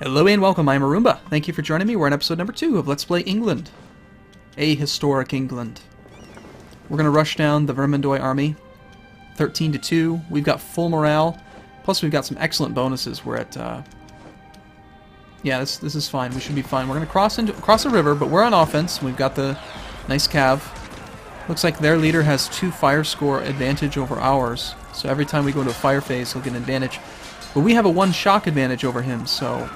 Hello and welcome, I'm Arumba. Thank you for joining me. We're on episode number 2 of Let's Play England. Ahistoric England. We're going to rush down the Vermandoy army. 13-2. We've got full morale. Plus we've got some excellent bonuses. We're at... yeah, this is fine. We should be fine. We're going to cross a river, but we're on offense. We've got the nice cav. Looks like their leader has 2 fire score advantage over ours. So every time we go into a fire phase, he'll get an advantage. But we have a 1 shock advantage over him, so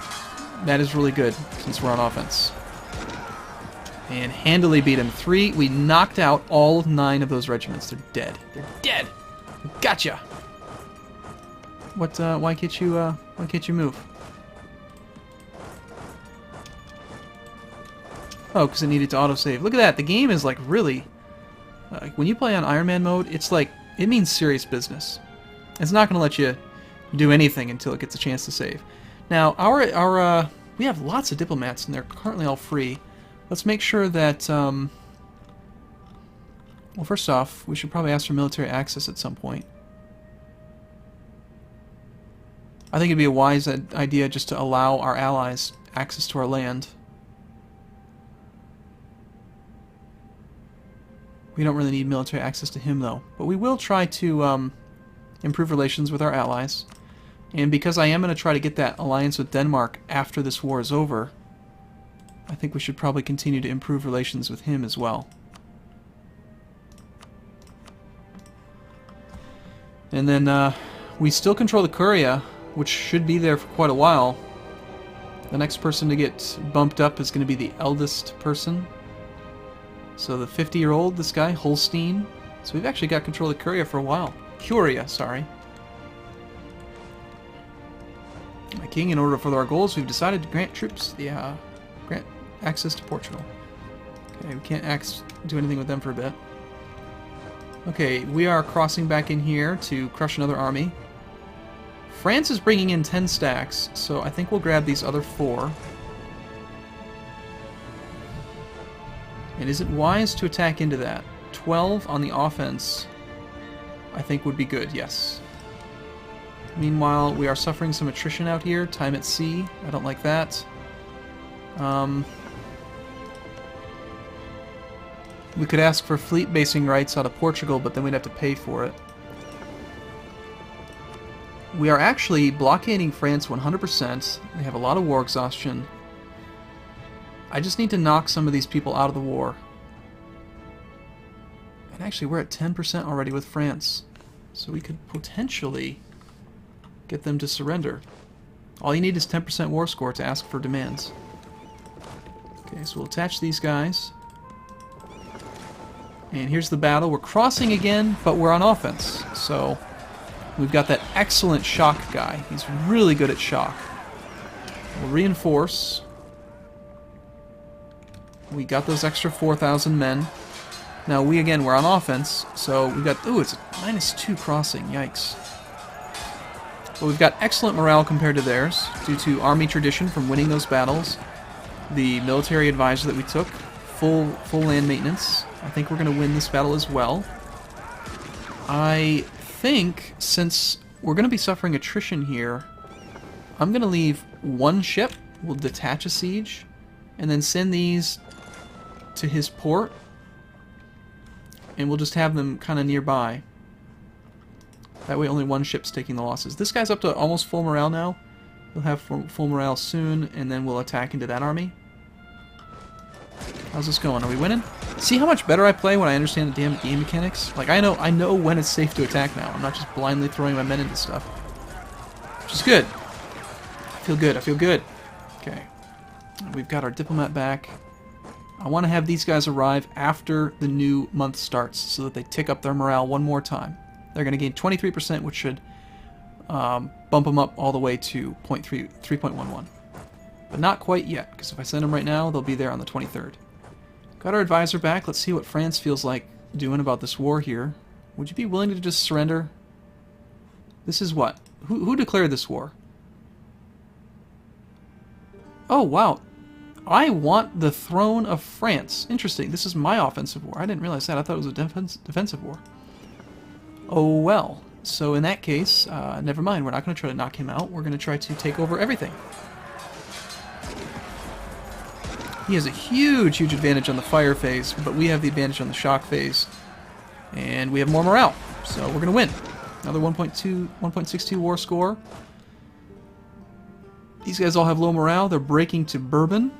that is really good since we're on offense. And handily beat him. 3. We knocked out all 9 of those regiments. They're dead. They're dead. Gotcha. What? Why can't you move? Oh, because it needed to autosave. Look at that. The game is like really. When you play on Iron Man mode, it's like it means serious business. It's not going to let you do anything until it gets a chance to save. Now, we have lots of diplomats, and they're currently all free. Let's make sure that, well, first off, we should probably ask for military access at some point. I think it'd be a wise idea just to allow our allies access to our land. We don't really need military access to him, though. But we will try to improve relations with our allies. And because I am going to try to get that alliance with Denmark after this war is over, I think we should probably continue to improve relations with him as well. And then we still control the Curia, which should be there for quite a while. The next person to get bumped up is going to be the eldest person. So the 50-year-old, this guy, Holstein. So we've actually got control of the Curia for a while. Curia, sorry. My king, in order for our goals, we've decided to grant troops grant access to Portugal. Okay, we can't do anything with them for a bit. Okay, we are crossing back in here to crush another army. France is bringing in 10 stacks, so I think we'll grab these other 4. And is it wise to attack into that? 12 on the offense, I think would be good, yes. Meanwhile, we are suffering some attrition out here. Time at sea. I don't like that. We could ask for fleet basing rights out of Portugal, but then we'd have to pay for it. We are actually blockading France 100%. They have a lot of war exhaustion. I just need to knock some of these people out of the war. And actually, we're at 10% already with France. So we could potentially get them to surrender. All you need is 10% war score to ask for demands. Okay, so we'll attach these guys. And here's the battle. We're crossing again, but we're on offense. So we've got that excellent shock guy. He's really good at shock. We'll reinforce. We got those extra 4,000 men. Now we're on offense, so we've got, ooh, it's a -2 crossing, yikes. But we've got excellent morale compared to theirs, due to army tradition from winning those battles, the military advisor that we took, full land maintenance. I think we're going to win this battle as well. I think, since we're going to be suffering attrition here, I'm going to leave 1 ship, we'll detach a siege, and then send these to his port, and we'll just have them kind of nearby. That way only 1 ship's taking the losses. This guy's up to almost full morale now. We'll have full morale soon, and then we'll attack into that army. How's this going? Are we winning? See how much better I play when I understand the damn game mechanics? Like, I know when it's safe to attack now. I'm not just blindly throwing my men into stuff. Which is good. I feel good. I feel good. Okay. We've got our diplomat back. I want to have these guys arrive after the new month starts so that they tick up their morale one more time. They're going to gain 23%, which should bump them up all the way to 3.11. But not quite yet, because if I send them right now, they'll be there on the 23rd. Got our advisor back. Let's see what France feels like doing about this war here. Would you be willing to just surrender? This is what? Who declared this war? Oh, wow. I want the throne of France. Interesting. This is my offensive war. I didn't realize that. I thought it was a defensive war. Oh, well. So in that case, never mind. We're not going to try to knock him out. We're going to try to take over everything. He has a huge, huge advantage on the fire phase, but we have the advantage on the shock phase. And we have more morale, so we're going to win. Another 1.62 war score. These guys all have low morale. They're breaking to Bourbon.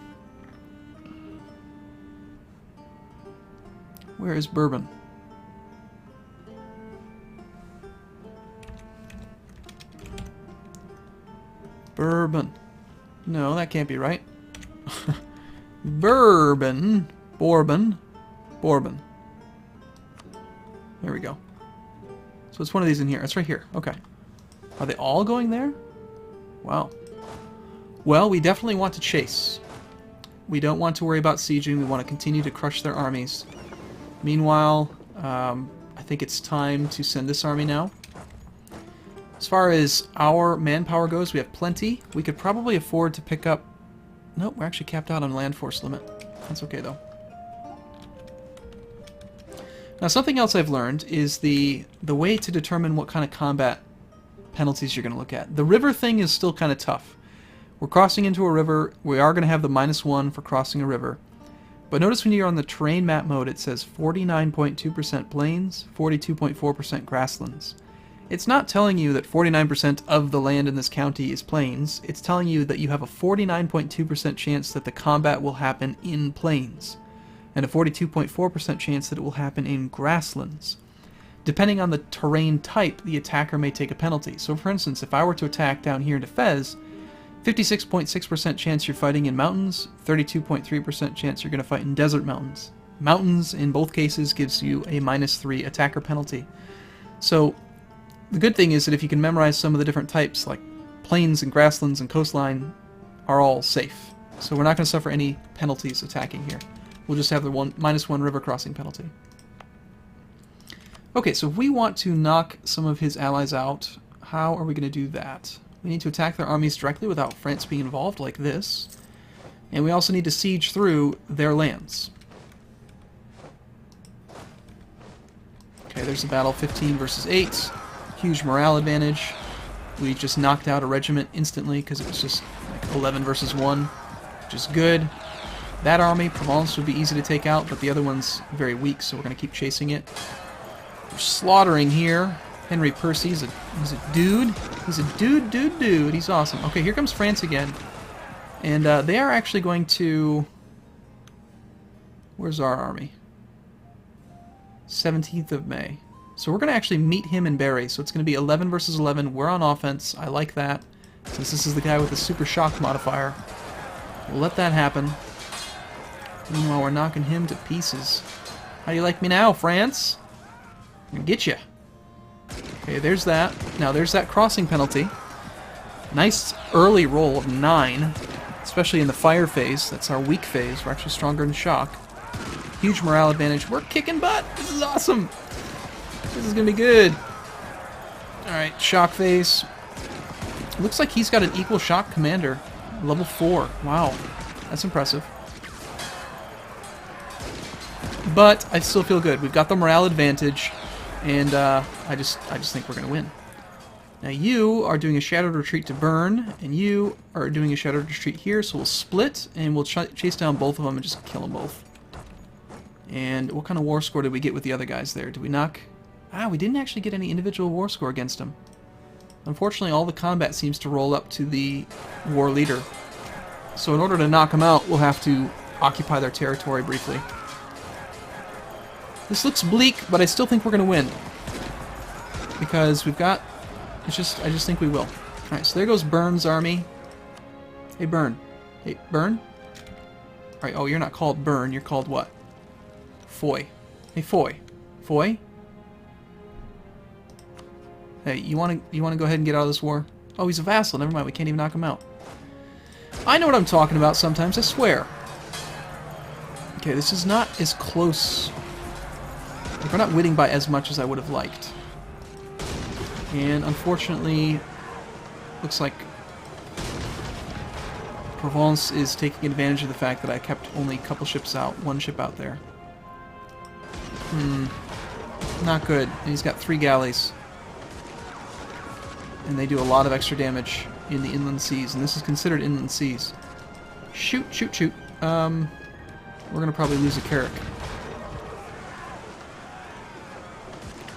Where is Bourbon? Bourbon. No, that can't be right. Bourbon. Bourbon. Bourbon. There we go. So it's one of these in here. It's right here. Okay. Are they all going there? Wow. Well, we definitely want to chase. We don't want to worry about sieging. We want to continue to crush their armies. Meanwhile, I think it's time to send this army now. As far as our manpower goes, we have plenty. We could probably afford to pick up... Nope, we're actually capped out on land force limit. That's okay, though. Now, something else I've learned is the way to determine what kind of combat penalties you're going to look at. The river thing is still kind of tough. We're crossing into a river. We are going to have the -1 for crossing a river. But notice when you're on the terrain map mode, it says 49.2% plains, 42.4% grasslands. It's not telling you that 49% of the land in this county is plains. It's telling you that you have a 49.2% chance that the combat will happen in plains, and a 42.4% chance that it will happen in grasslands. Depending on the terrain type, the attacker may take a penalty. So for instance, if I were to attack down here into Fez, 56.6% chance you're fighting in mountains, 32.3% chance you're going to fight in desert mountains. Mountains, in both cases, gives you a -3 attacker penalty. So the good thing is that if you can memorize some of the different types, like plains and grasslands and coastline, are all safe. So we're not going to suffer any penalties attacking here. We'll just have the -1 river crossing penalty. Okay, so if we want to knock some of his allies out, how are we going to do that? We need to attack their armies directly without France being involved, like this. And we also need to siege through their lands. Okay, there's a battle, 15 versus 8. Huge morale advantage. We just knocked out a regiment instantly because it was just like 11 versus 1, which is good. That army, Provence, would be easy to take out, but the other one's very weak, so we're going to keep chasing it. We're slaughtering here. Henry Percy's he's a dude. He's a dude. He's awesome. Okay, here comes France again. And they are actually going to... Where's our army? 17th of May. So we're going to actually meet him in Berry. So it's going to be 11 versus 11. We're on offense. I like that. Since this is the guy with the super shock modifier. We'll let that happen. Meanwhile, we're knocking him to pieces. How do you like me now, France? I'm going to get you. Okay, there's that. Now, there's that crossing penalty. Nice early roll of 9. Especially in the fire phase. That's our weak phase. We're actually stronger in shock. Huge morale advantage. We're kicking butt. This is awesome. This is going to be good. Alright, shock phase. Looks like he's got an equal shock commander. Level 4. Wow. That's impressive. But I still feel good. We've got the morale advantage. And I just think we're going to win. Now you are doing a shadowed retreat to Bern. And you are doing a shadowed retreat here. So we'll split. And we'll chase down both of them and just kill them both. And what kind of war score did we get with the other guys there? Did we knock... Ah, we didn't actually get any individual war score against them. Unfortunately, all the combat seems to roll up to the war leader. So in order to knock them out, we'll have to occupy their territory briefly. This looks bleak, but I still think we're going to win. Because we've got... I just think we will. Alright, so there goes Bern's army. Hey, Bern. Hey, Bern? Alright, oh, you're not called Bern. You're called what? Foy. Hey, Foy. Foy? Hey, you want to go ahead and get out of this war? Oh, he's a vassal. Never mind. We can't even knock him out. I know what I'm talking about sometimes. I swear. Okay, this is not as close. Like, we're not winning by as much as I would have liked. And unfortunately, looks like Provence is taking advantage of the fact that I kept only a couple ships out, one ship out there. Not good. And he's got 3 galleys. And they do a lot of extra damage in the inland seas, and this is considered inland seas. Shoot, shoot, shoot. we're going to probably lose a Carrick.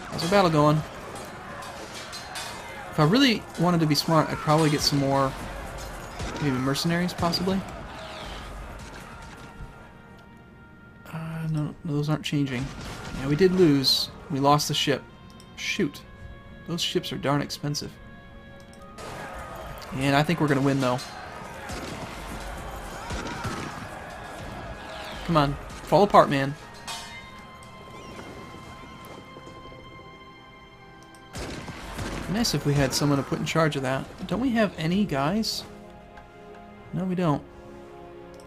How's our battle going? If I really wanted to be smart, I'd probably get some more, maybe mercenaries, possibly. No, those aren't changing. Yeah, we did lose. We lost the ship. Shoot. Those ships are darn expensive. And I think we're going to win, though. Come on. Fall apart, man. Nice if we had someone to put in charge of that. Don't we have any guys? No, we don't.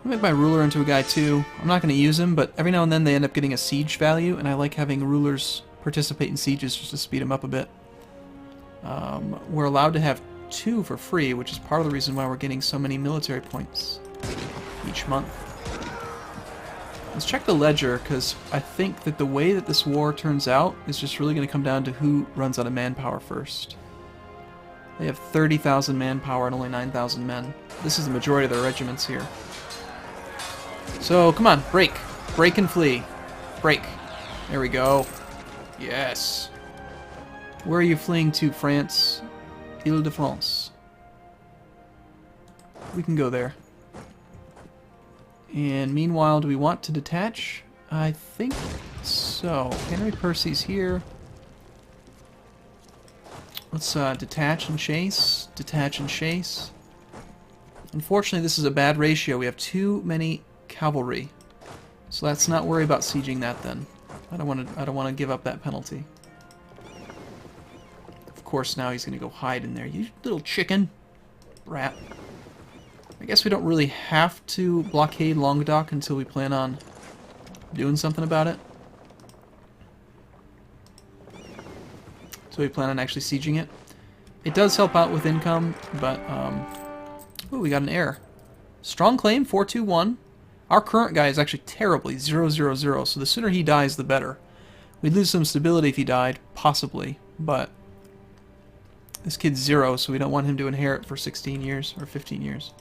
I'll make my ruler into a guy too. I'm not going to use him, but every now and then they end up getting a siege value, and I like having rulers participate in sieges just to speed them up a bit. We're allowed to have 2 for free, which is part of the reason why we're getting so many military points each month. Let's check the ledger, because I think that the way that this war turns out is just really going to come down to who runs out of manpower first. They have 30,000 manpower and only 9,000 men. This is the majority of their regiments here. So, come on, break. Break and flee. Break. There we go. Yes. Where are you fleeing to, France? Ile-de-France. We can go there. And meanwhile, do we want to detach? I think so. Henry Percy's here. Let's detach and chase. Detach and chase. Unfortunately, this is a bad ratio. We have too many cavalry. So let's not worry about sieging that then. I don't want to give up that penalty. Of course, now he's going to go hide in there. You little chicken. Rat. I guess we don't really have to blockade Languedoc until we plan on doing something about it. So we plan on actually sieging it. It does help out with income, but ooh, we got an heir. Strong claim, 421. Our current guy is actually terribly 000, so the sooner he dies, the better. We'd lose some stability if he died, possibly, but this kid's 0, so we don't want him to inherit for 16 years or 15 years.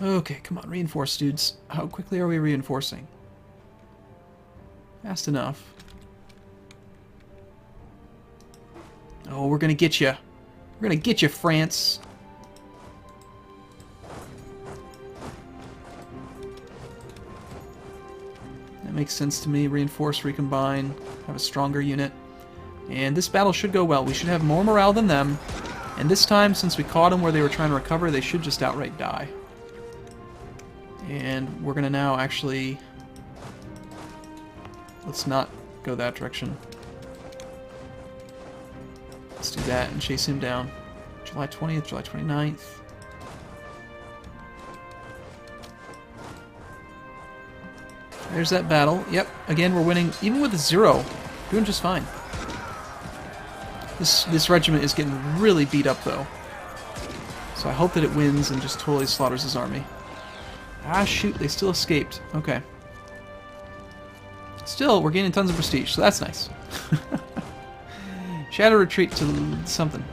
Okay, come on, reinforce, dudes. How quickly are we reinforcing? Fast enough. Oh, we're gonna get you. We're gonna get you, France. That makes sense to me. Reinforce, recombine, have a stronger unit. And this battle should go well. We should have more morale than them. And this time, since we caught them where they were trying to recover, they should just outright die. And we're gonna now actually... Let's not go that direction. Let's do that and chase him down. July 20th, July 29th. There's that battle. Yep, again, we're winning. Even with a 0, doing just fine. This regiment is getting really beat up, though. So I hope that it wins and just totally slaughters his army. Ah, shoot, they still escaped. Okay. Still, we're gaining tons of prestige, so that's nice. Shadow retreat to something.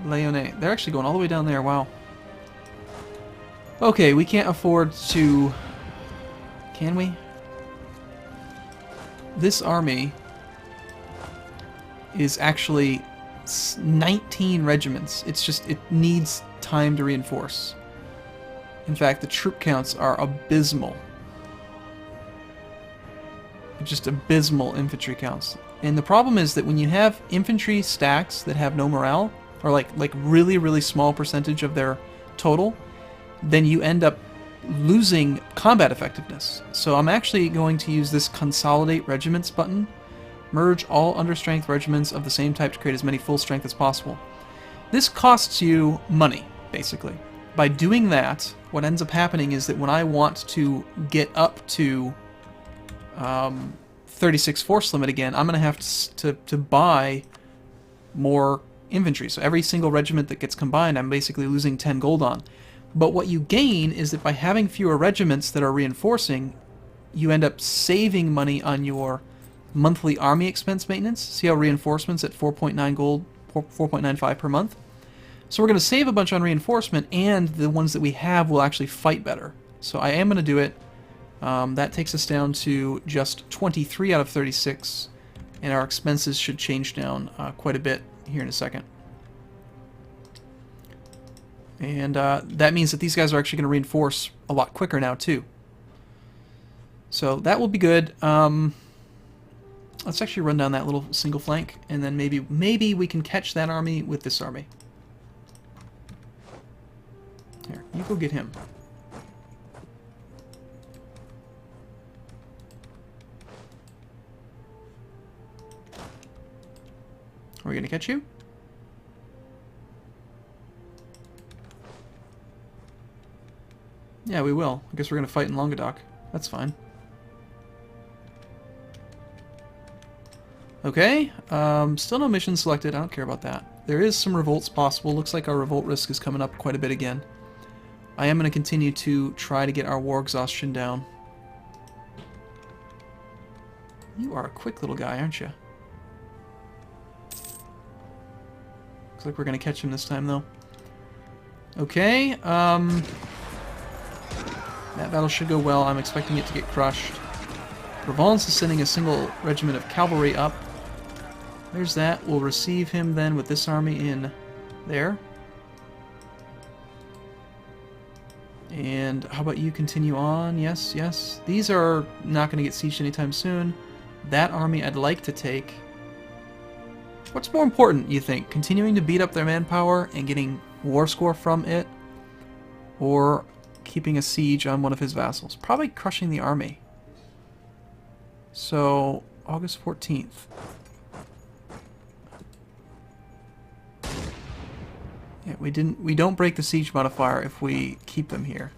Lyonnais. They're actually going all the way down there, wow. Okay, we can't afford to... Can we? This army is actually 19 regiments. It's just, it needs time to reinforce. In fact, the troop counts are abysmal. Just abysmal infantry counts. And the problem is that when you have infantry stacks that have no morale, or like really, really small percentage of their total, then you end up losing combat effectiveness. So I'm actually going to use this Consolidate Regiments button. Merge all understrength regiments of the same type to create as many full strength as possible. This costs you money, basically. By doing that, what ends up happening is that when I want to get up to 36 force limit again, I'm going to have to buy more infantry. So every single regiment that gets combined, I'm basically losing 10 gold on. But what you gain is that by having fewer regiments that are reinforcing, you end up saving money on your monthly army expense maintenance. See how reinforcements at 4.9 gold, 4.95 per month? So we're going to save a bunch on reinforcement, and the ones that we have will actually fight better. So I am going to do it. That takes us down to just 23 out of 36, and our expenses should change down quite a bit here in a second. And that means that these guys are actually going to reinforce a lot quicker now, too. So that will be good. Let's actually run down that little single flank, and then maybe we can catch that army with this army. Here, you go get him. Are we going to catch you? Yeah, we will. I guess we're going to fight in Languedoc. That's fine. Okay, still no mission selected. I don't care about that. There is some revolts possible. Looks like our revolt risk is coming up quite a bit again. I am going to continue to try to get our war exhaustion down. You are a quick little guy, aren't you? Looks like we're going to catch him this time, though. Okay, that battle should go well. I'm expecting it to get crushed. Provence is sending a single regiment of cavalry up. There's that. We'll receive him then with this army in there. And how about you continue on? Yes, yes. These are not going to get sieged anytime soon. That army I'd like to take. What's more important, you think? Continuing to beat up their manpower and getting war score from it? Or keeping a siege on one of his vassals? Probably crushing the army. So, August 14th. Yeah, we don't break the siege modifier if we keep them here.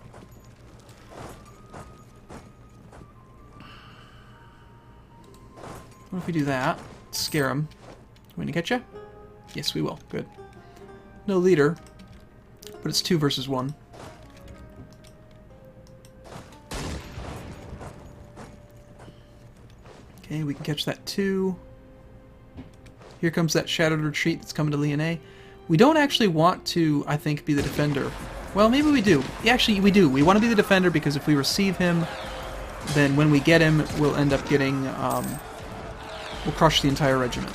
What if we do that? Scare them. We gonna get you? Yes, we will. Good. No leader, but it's 2 versus 1. Okay, we can catch that too. Here comes that shattered retreat that's coming to Lyonnais. We don't actually want to, I think, be the defender. Well, maybe we do. Yeah, actually, we do. We want to be the defender because if we receive him, then when we get him, we'll end up getting, we'll crush the entire regiment.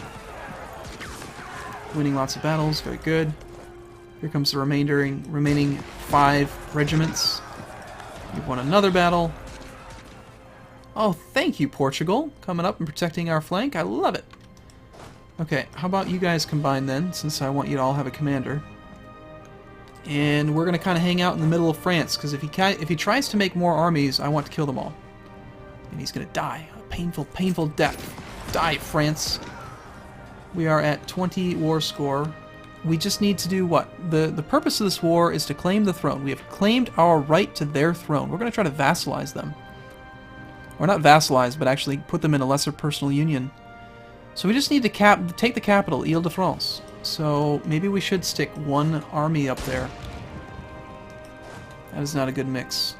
Winning lots of battles, very good. Here comes the remaining 5 regiments. We've won another battle. Oh, thank you, Portugal. Coming up and protecting our flank. I love it. Okay, how about you guys combine then, since I want you to all have a commander. And we're going to kind of hang out in the middle of France, because if he tries to make more armies, I want to kill them all. And he's going to die. A painful, painful death. Die, France. We are at 20 war score. We just need to do what? The purpose of this war is to claim the throne. We have claimed our right to their throne. We're going to try to vassalize them. Or not vassalize, but actually put them in a lesser personal union. So we just need to take the capital, Ile-de-France. So maybe we should stick 1 army up there. That is not a good mix.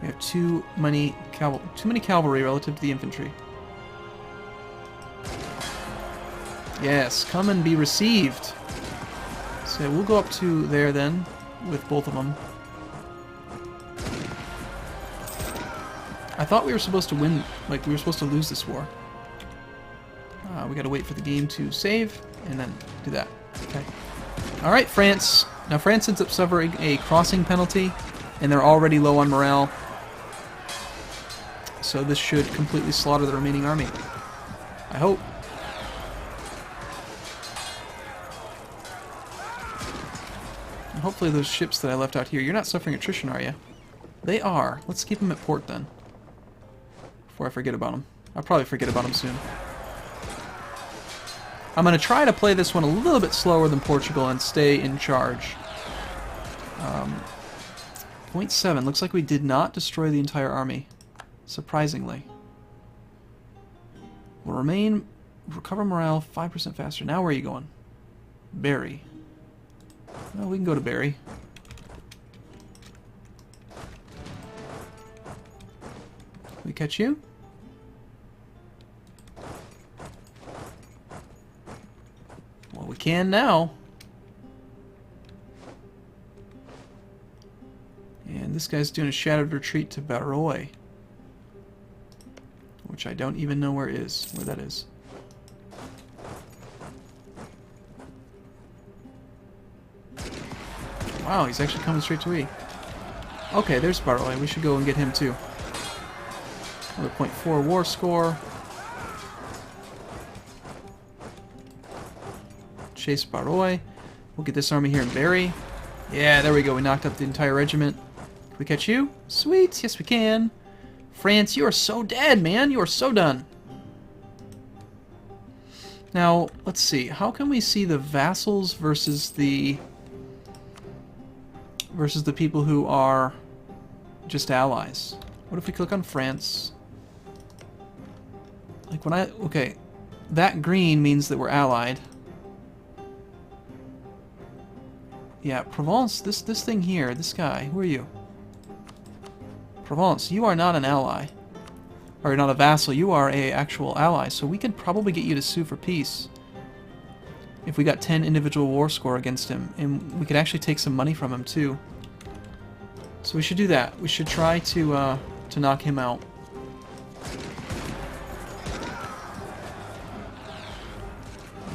We have too many cavalry relative to the infantry. Yes, come and be received. So we'll go up to there then, with both of them. I thought we were supposed to win, like we were supposed to lose this war. We gotta wait for the game to save, and then do that. Okay. Alright, France. Now France ends up suffering a crossing penalty, and they're already low on morale. So this should completely slaughter the remaining army. I hope. And hopefully those ships that I left out here, you're not suffering attrition, are you? They are. Let's keep them at port then. Before I forget about them. I'll probably forget about them soon. I'm going to try to play this one a little bit slower than Portugal and stay in charge. 0.7. Looks like we did not destroy the entire army. Surprisingly. Will recover morale 5% faster. Now where are you going? Berry. Well, we can go to Berry. We catch you? Well, we can now. And this guy's doing a shattered retreat to Barroy, which I don't even know where that is. Wow, he's actually coming straight to me. Okay, there's Barroy. We should go and get him too. Another .4 war score. Chase Barroy. We'll get this army here in Berry. Yeah, there we go. We knocked up the entire regiment. Can we catch you? Sweet. Yes, we can. France, you are so dead, man. You are so done. Now, let's see. How can we see the vassals versus the people who are just allies? What if we click on France? Like when okay, that green means that we're allied. Yeah, Provence, this thing here, this guy, who are you? Provence, you are not an ally. Or you're not a vassal, you are a actual ally, so we could probably get you to sue for peace. If we got 10 individual war score against him, and we could actually take some money from him too. So we should do that. We should try to knock him out.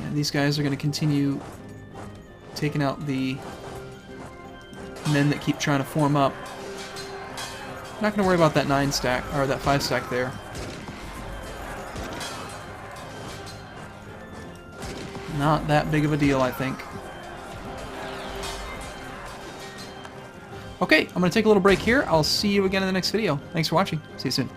And these guys are going to continue taking out the men that keep trying to form up. Not going to worry about that 9 stack, or that 5 stack there. Not that big of a deal, I think. Okay, I'm going to take a little break here. I'll see you again in the next video. Thanks for watching. See you soon.